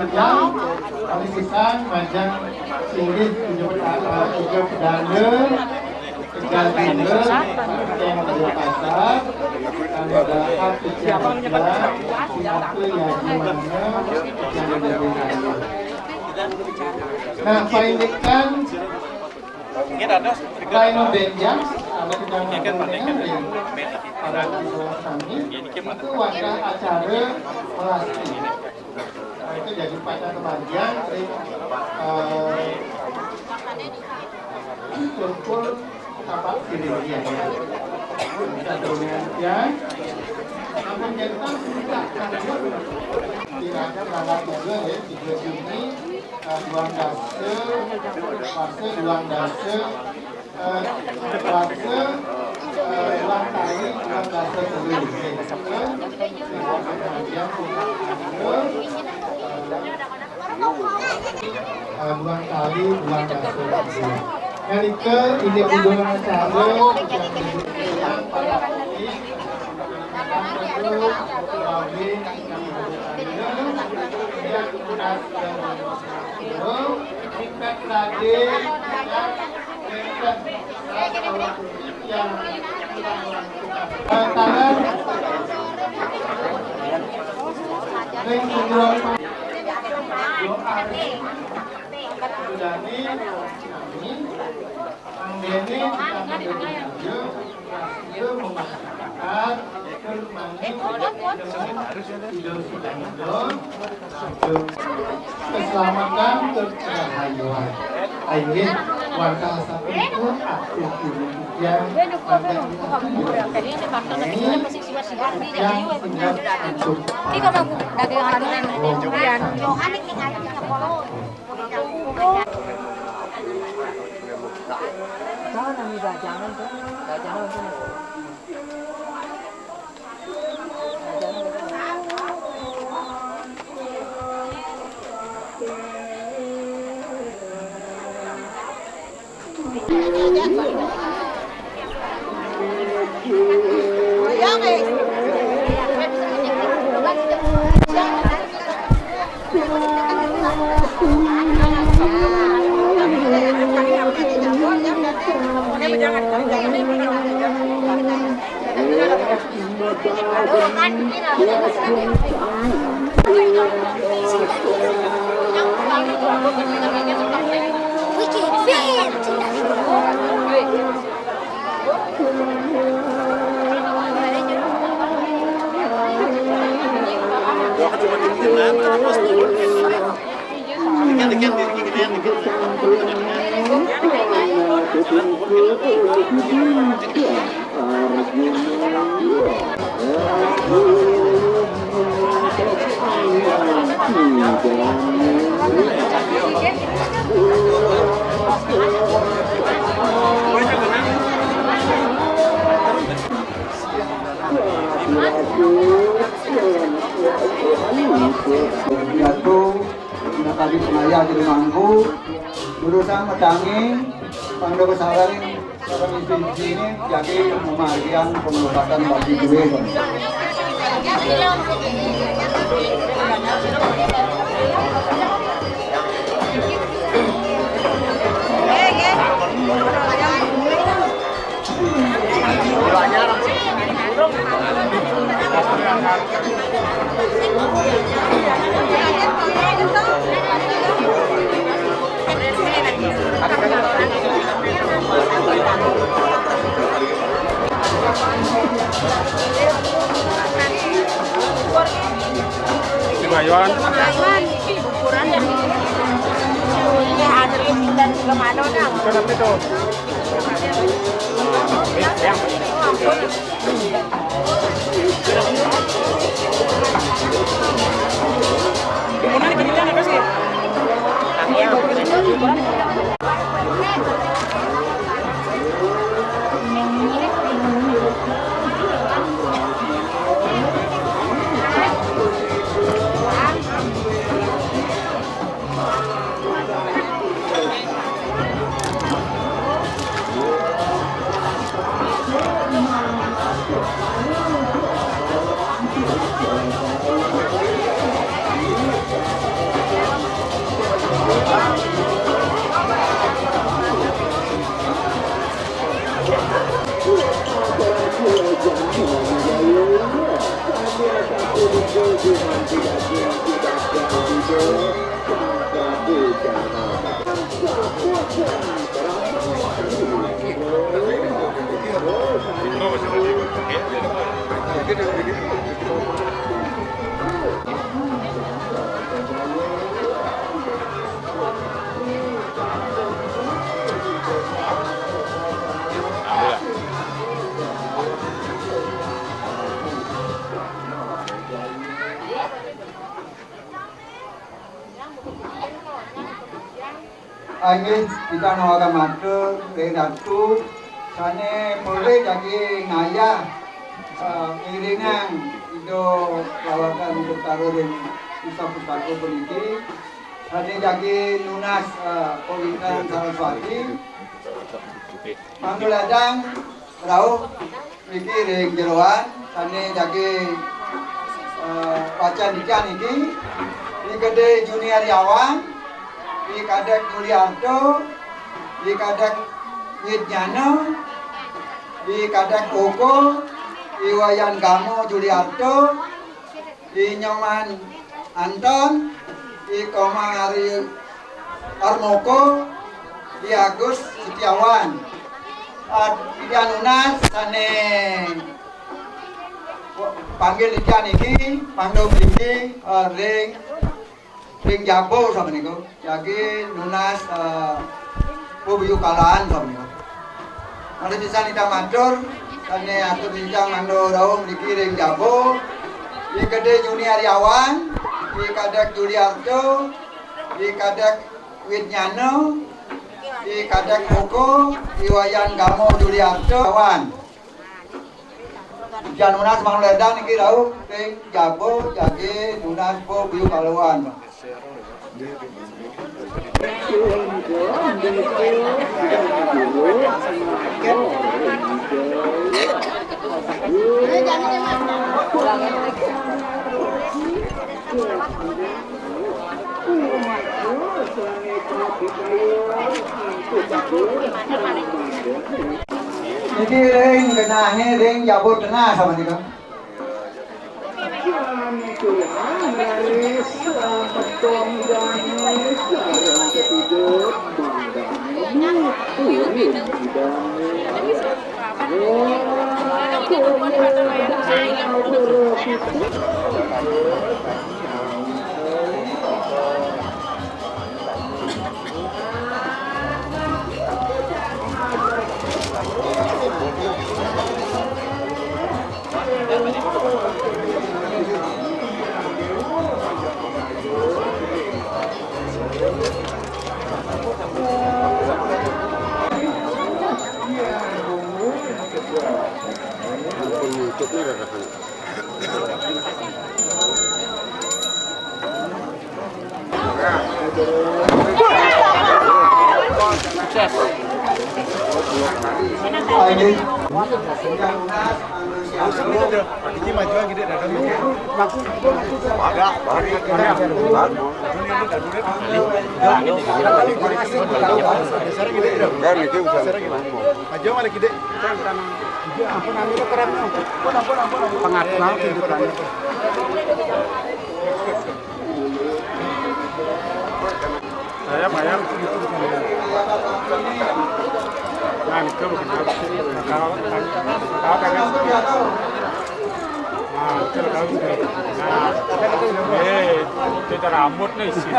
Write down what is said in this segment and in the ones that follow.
yang paling besar majang singgih tujuh pedane tegal bina yang ada pasar ada hak pejabat siapa yang dimana yang ada di sana. Nah, palindikan Rhino Benjang ada kedangan para kami itu wadah acara melasti. Nah, itu jadi pacar kebagian kumpul apa dirinya ya. Namun kita tidak berangkat juga ya 3 Juni duang dase fase duang dase fase duang tali duang dase sebelum duang tali duang dase Erika ini hubungan acara yang pada ini keselamatan tercahayaan ingin warga satu itu aktif yang tadi penaya di mangku urusan medangi pangdo kesalahan orang di sini jadi memarkian pengelukatan bagi duit. Bayuan ukurannya ini ada dan kemana dong? Kenapa itu? Angin kita nawakan matur dari datu sana boleh jadi ngaya miringan itu lawakan untuk taruh di pusat pustaka pendidik sana jadi lunas politan Saraswati panggil ladang rauh pikir yang jeruan sana jadi pacan ikan ini gede junior Yawan di kadek Yulianto, di kadek Widjano, di kadek Oko, di Wayan Gamo Julianto, di Nyoman Anton, di Komang Ari Armoko, di Agus Setiawan, di Anunas, sane panggil ikan ini, panggil ini, ring jabo sama niku, jadi lunas bubiu kalaan sama niku. Ada bisa kita matur, tanya atur bincang mando raum di ring jabo, di gede Junior Yawan, di kadek Julianto, di kadek Widjano, di kadek Oko, di Wayan Gamo Julianto, Yawan. Janunas mang ledang niki rauh ring jabo, jadi lunas bubiu kalaan. Jadi ring kenahnya ring jabut tengah sama dia. Saya bayar. Nah, itu kalau kita rambut nih sih.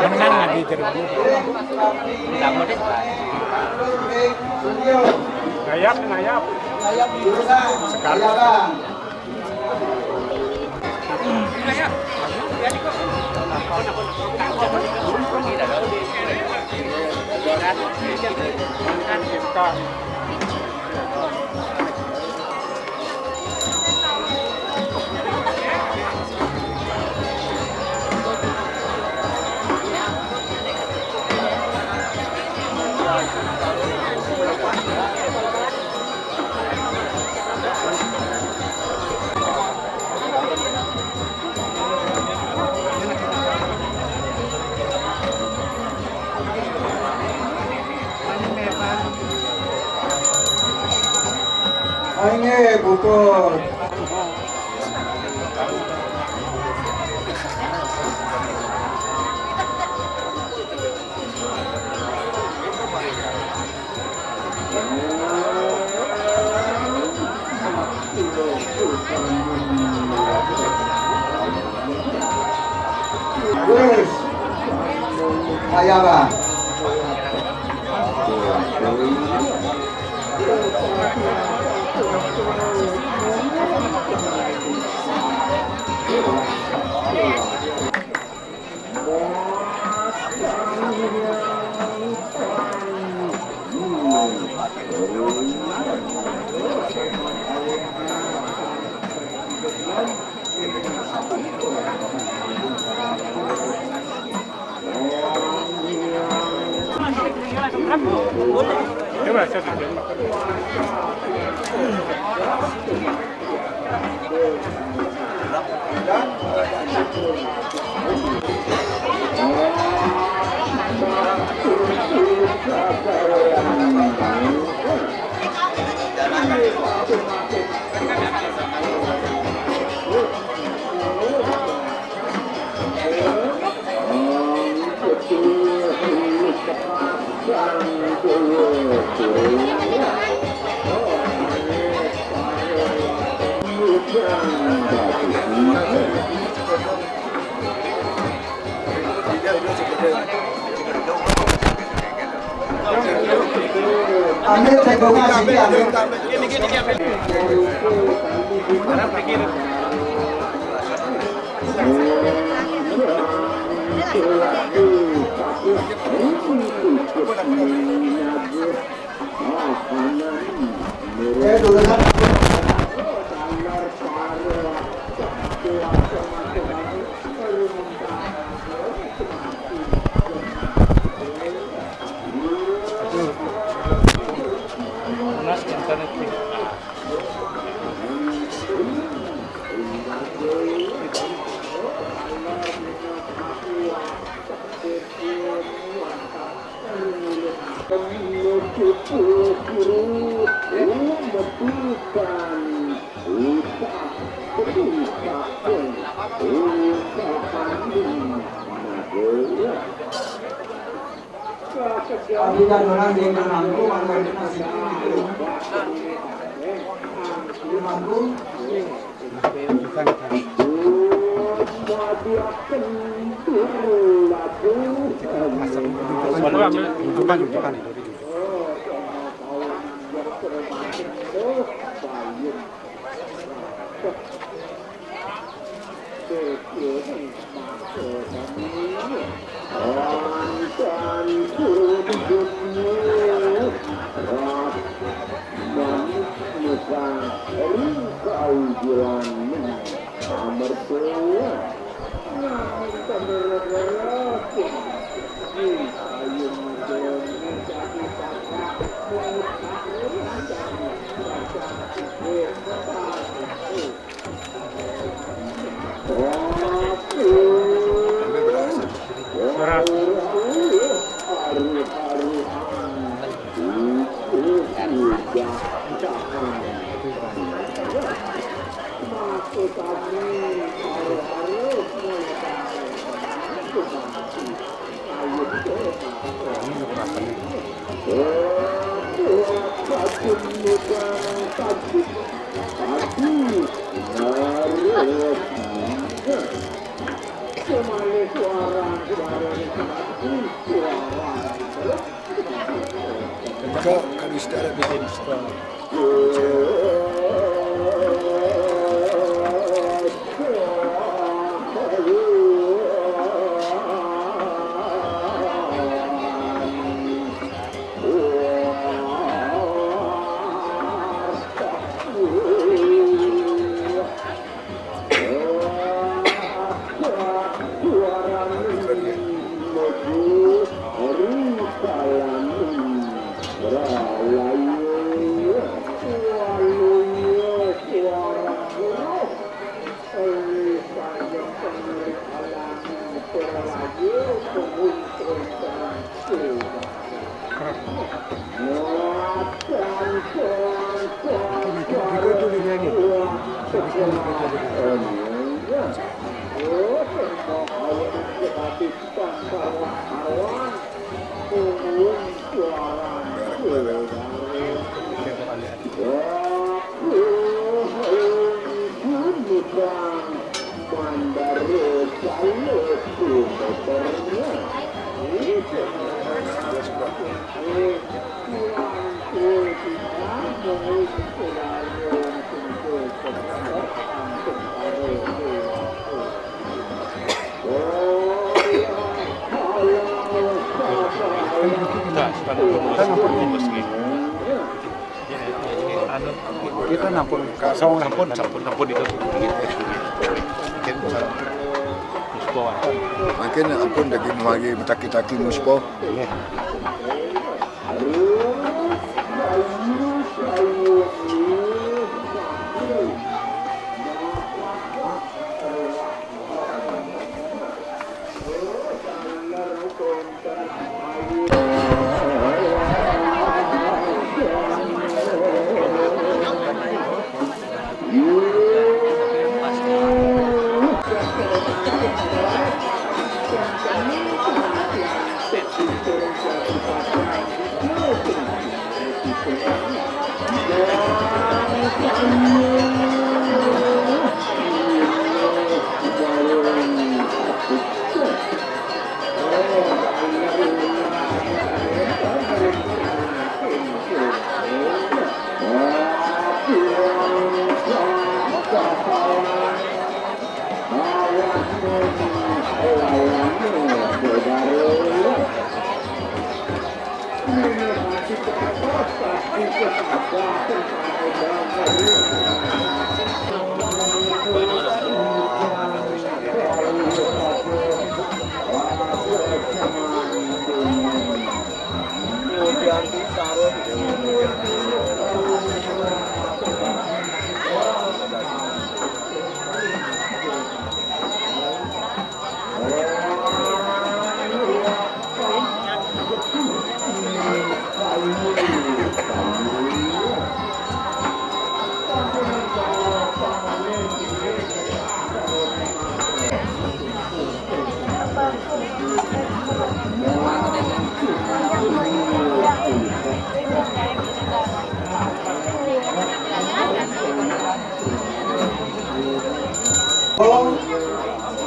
Menang lagi terus. Rambut ngayap. Sekali. Ini butuh. Kaya ba? Coba saya tunjuk. Ambil cekungnya sini, ambil. Dulu kan. Abidan orang di Mangku, Mangku masih di Mangku. Kita nampun kasong nampun itu. Makin ampun daging lagi taki-taki muspo.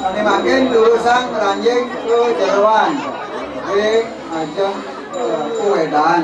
Kami makin lulusan ranjing ke Jeroan di ajang Kuwedan.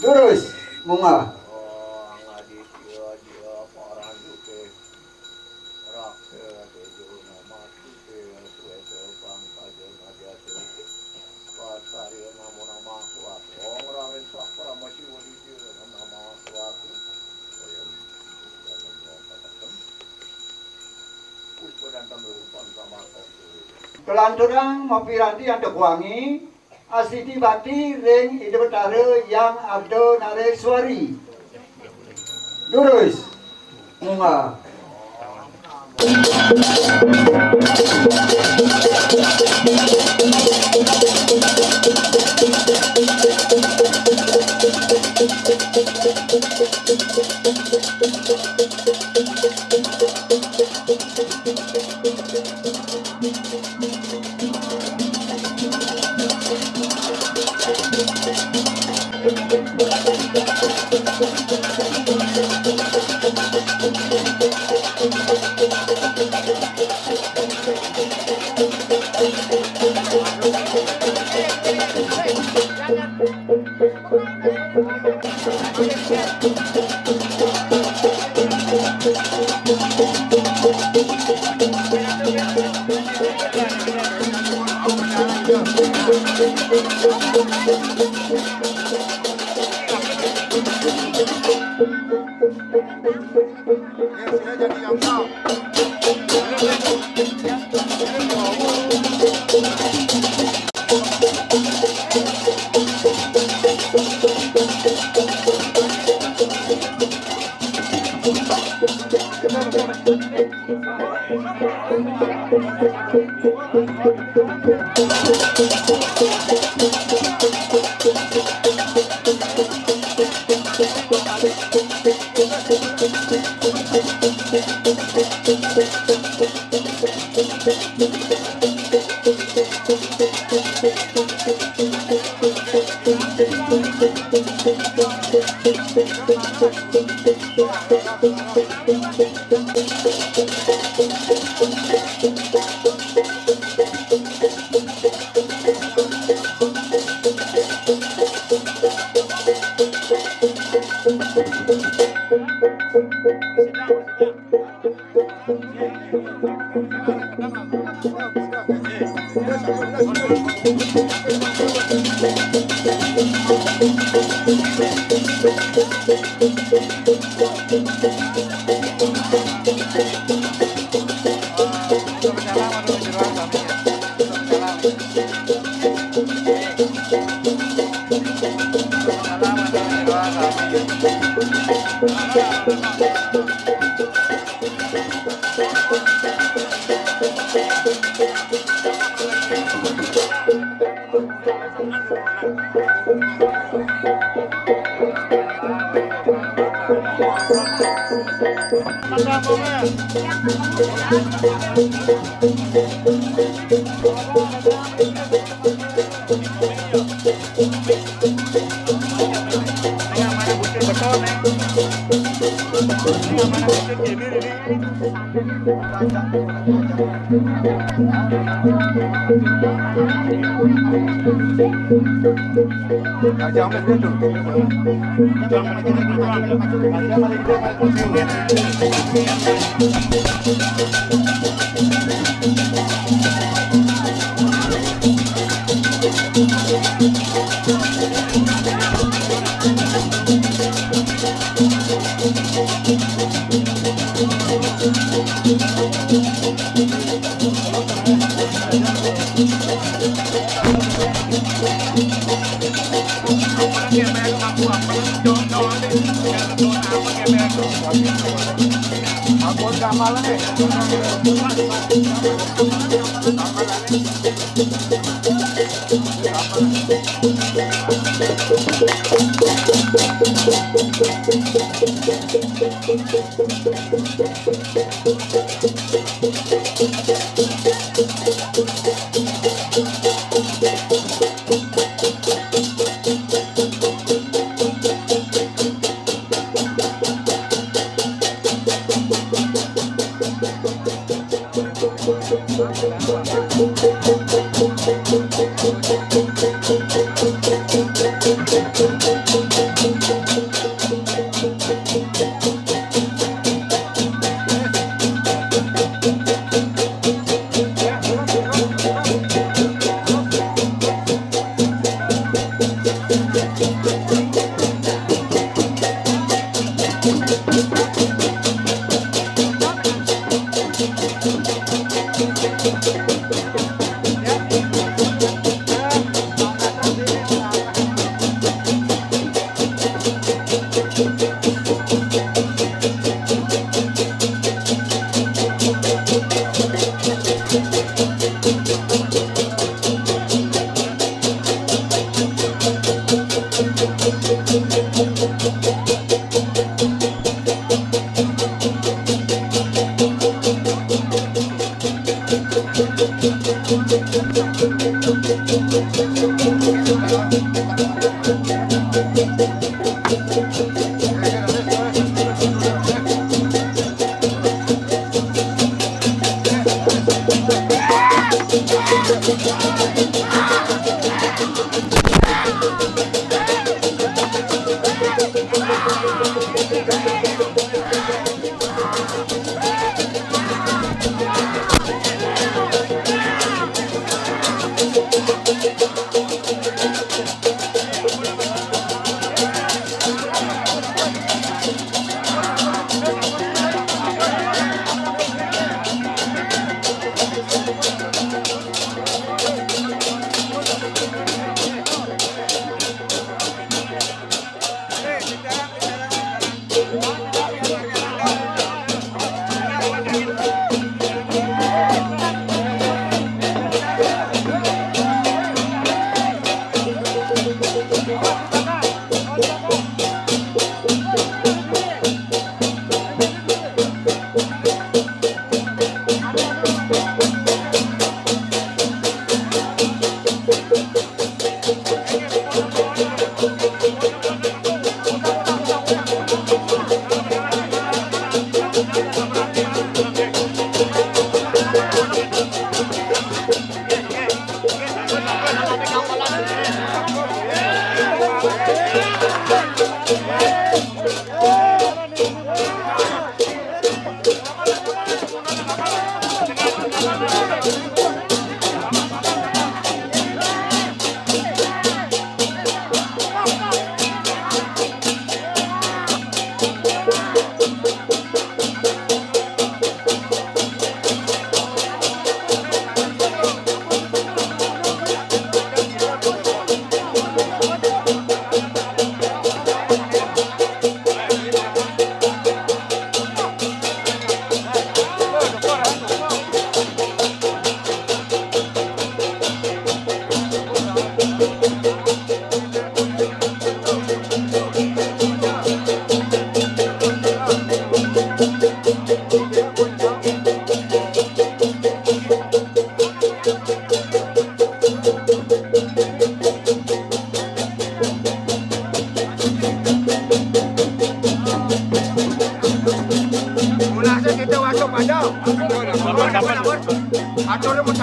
Terus bunga. Kelanturang mapiranti yang tekwangi asiti bati ring ide betare yang abdo nareswari. Lurus bunga.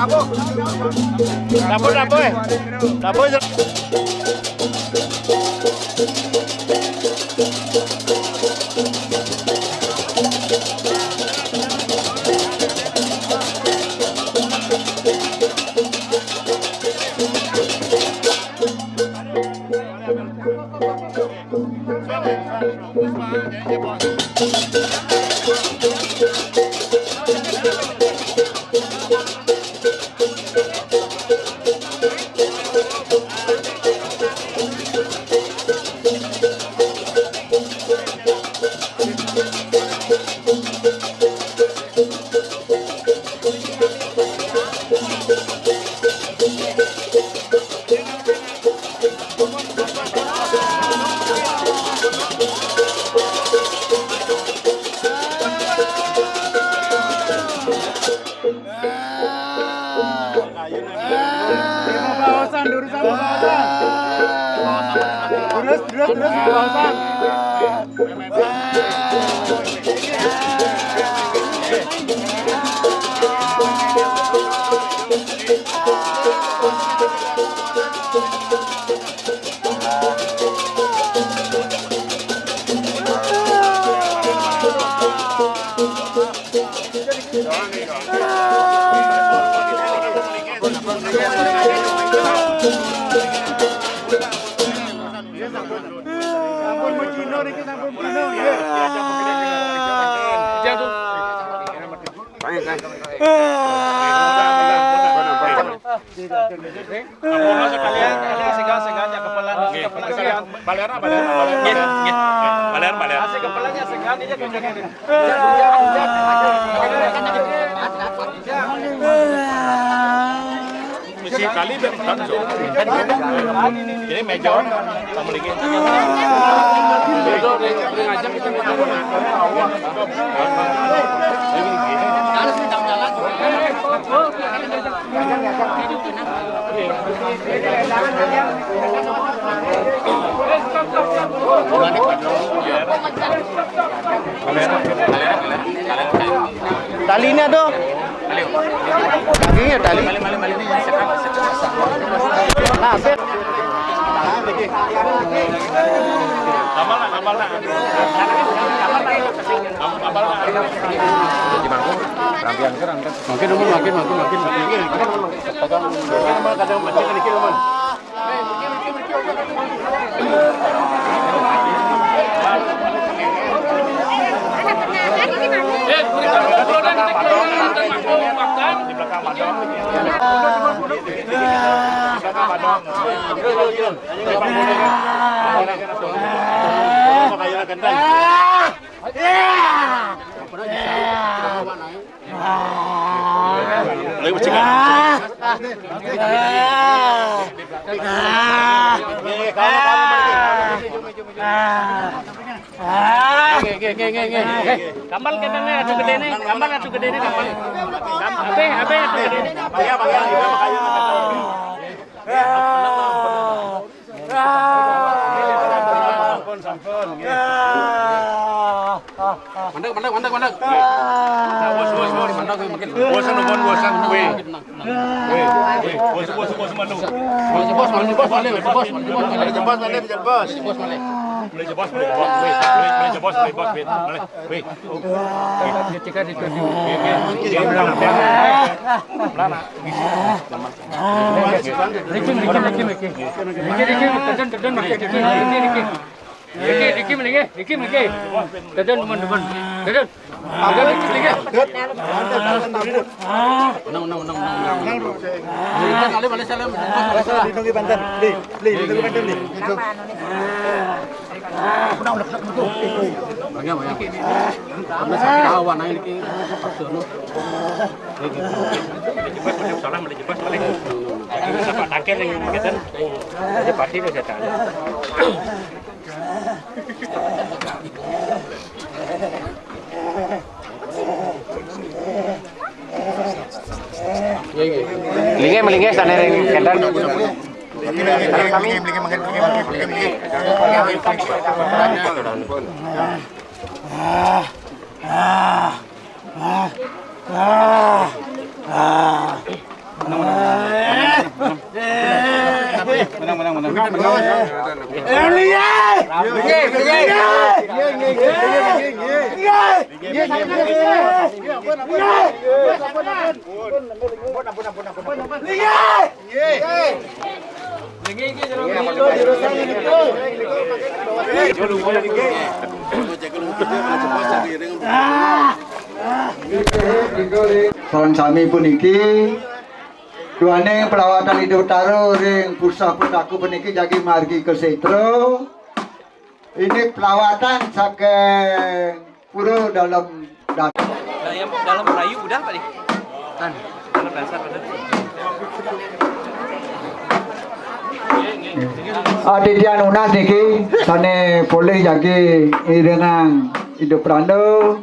Dapur. Kali ini mejon kamu lagi. Talinya tuh. Kakinya tali. Nah, bet. Kambal kenane atu gede ne, kambal atu gede ne kambal. Abe atu gede ne. Mandek. Melinge sana ring kendan. Sareng sami puniki duane pelawatan hidup taruh ring pusat-pusatku puniki jagi margi kesetro. Ini pelawatan saking pura dalam dasar. Dalam Melayu udah Pak nih? Kan. Dalam dasar benar. Aditya Nunas niki sane boleh jagi irengang hidup rando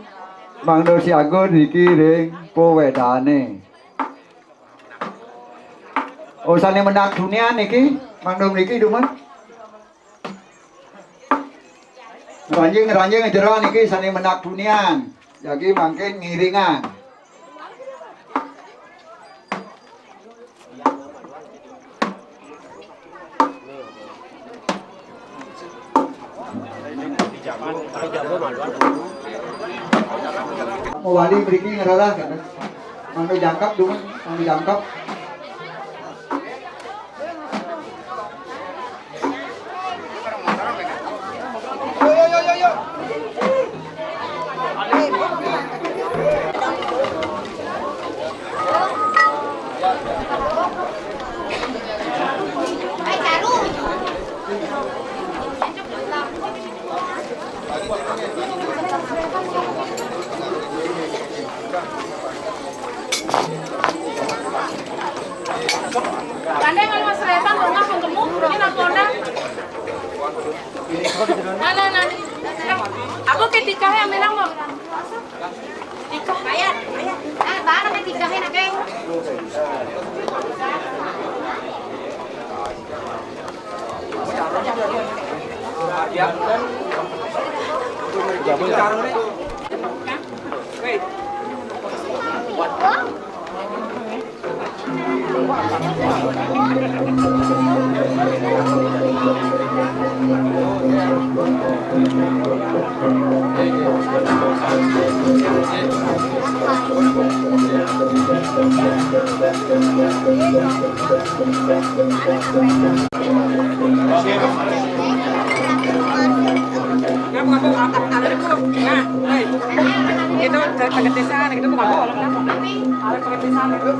Mangdo Siago niki ring powedane. Oh sane menak dunia niki Mangdo niki duman. Ranjing jero niki sane menak dunia. Jagi mangkin ngiringan. Mau wali beriki ngerolah kan? Mangdo jangkap dulu, mangdo jangkap. Gandeng kalau Mas Retan nggak ketemu, ini nakonda. Nah. Aku ketika yang menang mau. Tika bayar. Baru ketika yang nak. Itu paketesan itu bukan bola kenapa? Ada paketesan itu.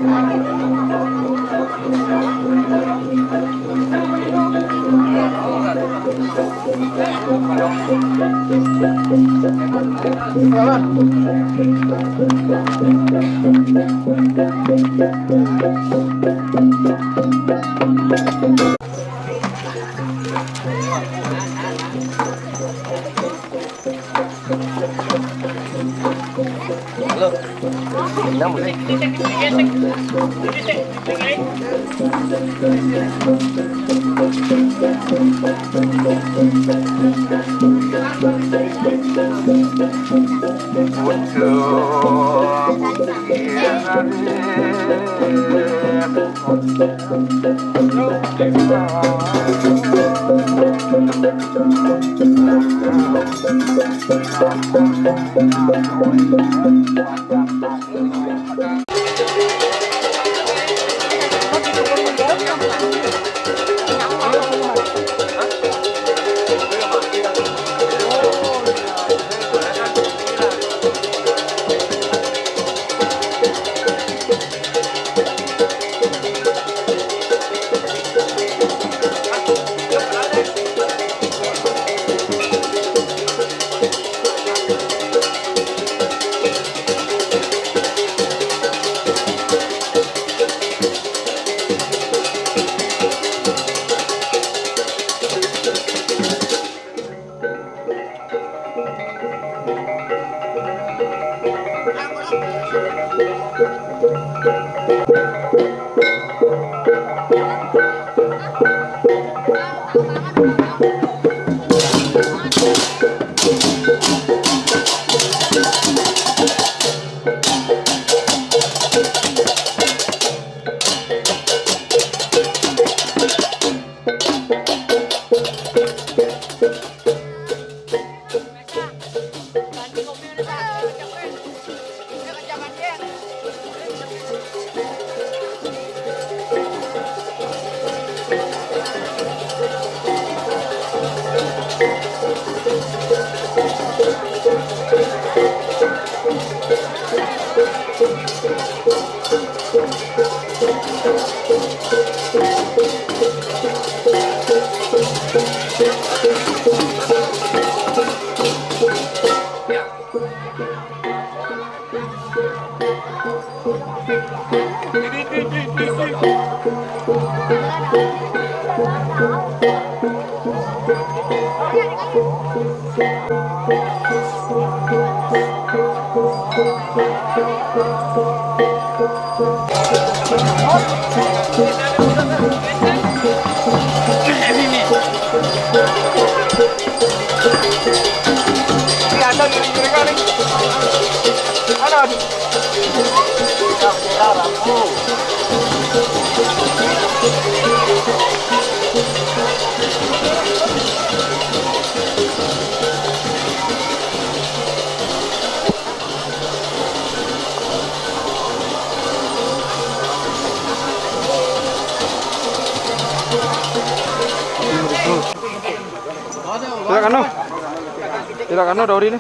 Tidak kan Dauri ini.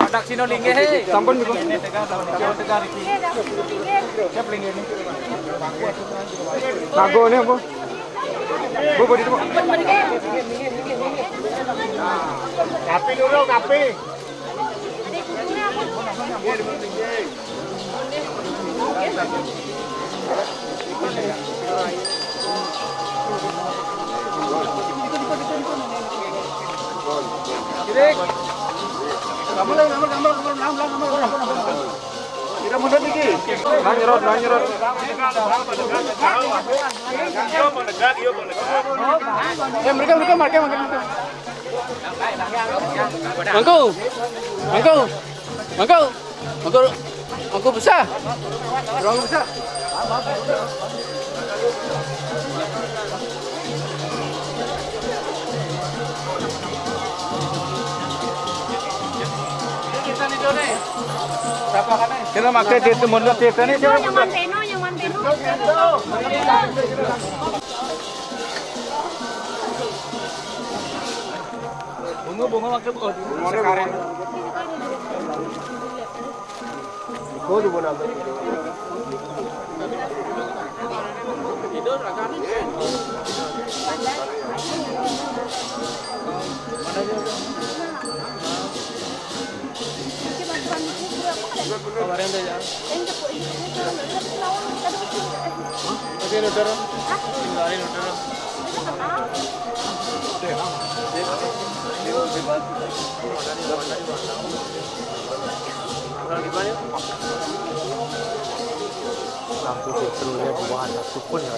Ada sino linggih he. Sampun niku. Siap linggih ini. Nago ini apa? Bu bodi itu. Kapi dulu, kapi. Kita mundur dikit. Nyerot. Mereka makan. Mangku besar. Kita makan di mundur di sini. Yang manteno. Bunga makan sekarang. Tidur akan. Lampu petrolnya buah satu pun ya.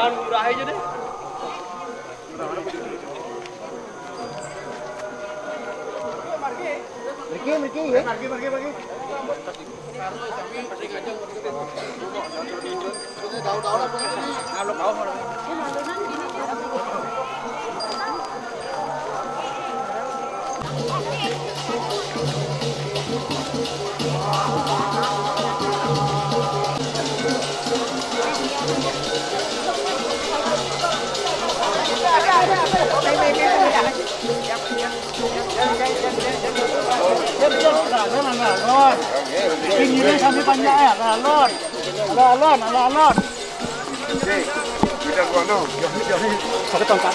Murah aja deh. Margi ya. Margi. Tingginya sampai panjang ya, alon. Kita gua no. Pakai tongkat.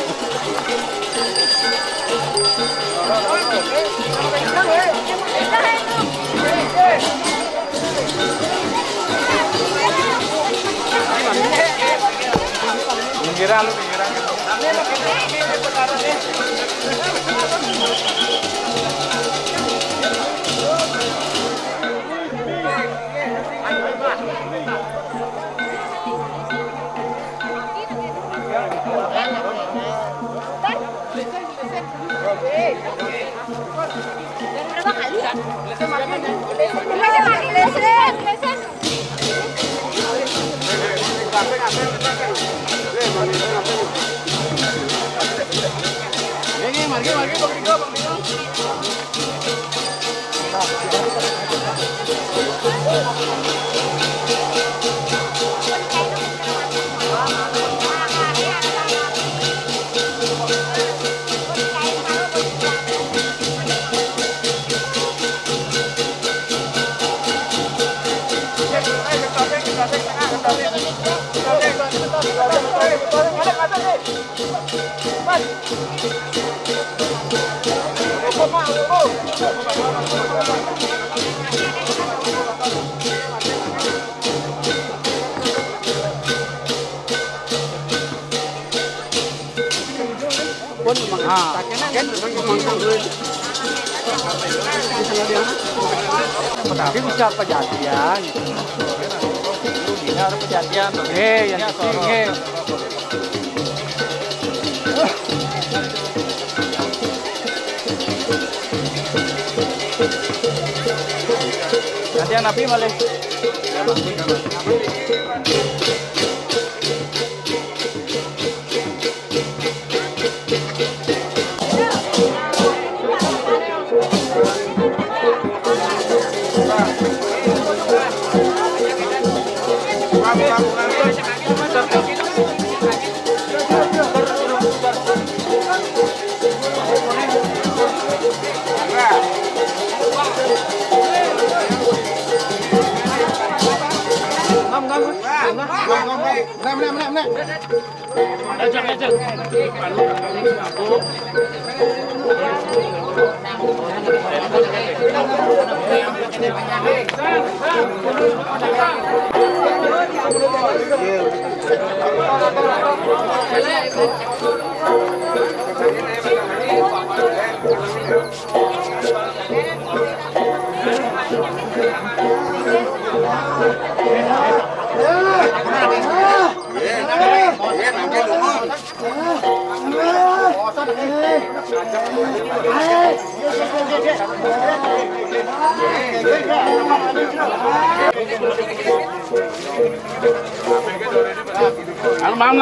Pinggiran. Tapi bisa kejadian. Ini harus kejadian. Yang penting. Kejadian Nabi malah.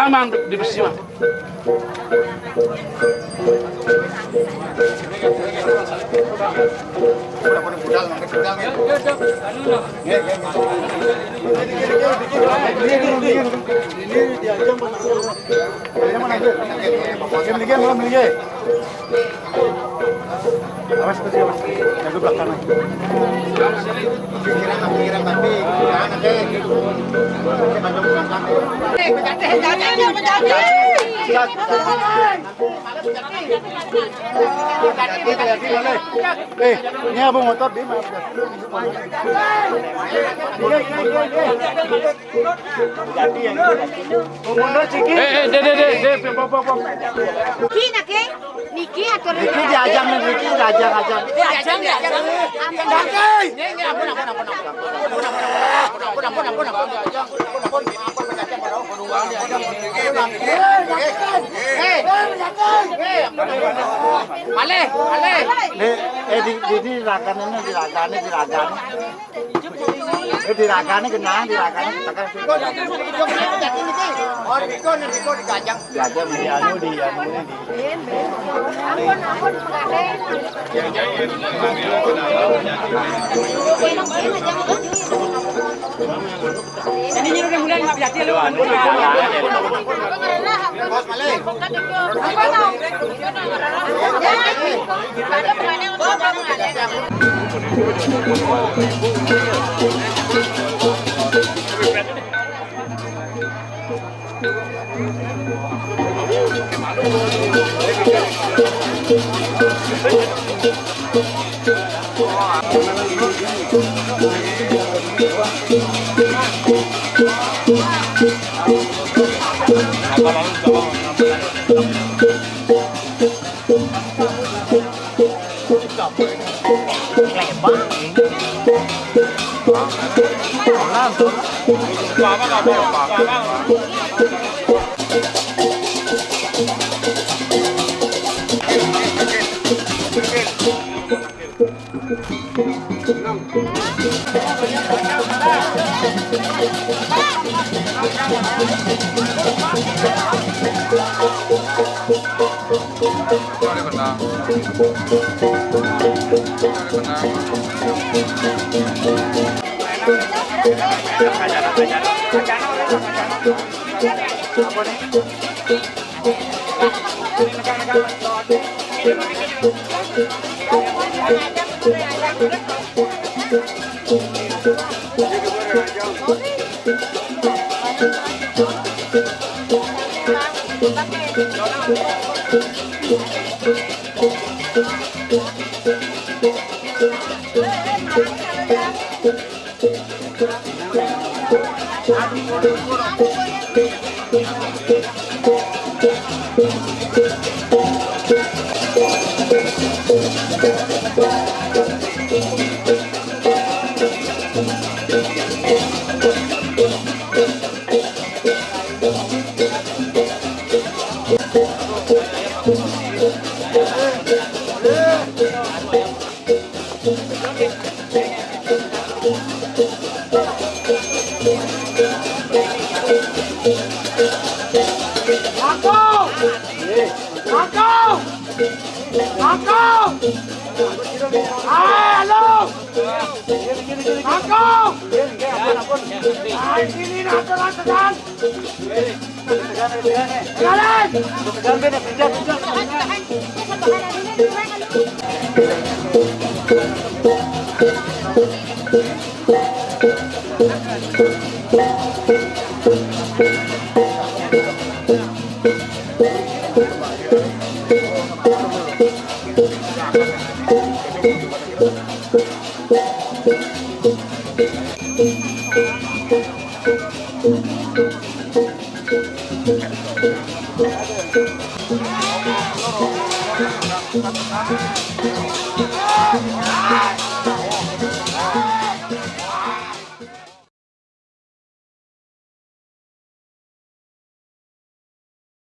Mam di besi mah. Awas ke awas. Jaga belakang. Ini abang motor di mana? Niki atau Niki diajang nih, Niki diajang. diajang. Ale. Di rakannya diragani kenang diragani tekan oh Biko digajang diajang di anu di Ampun Ini udah mulai nggak bisa lu. Bos Malik. Ampun. Ada.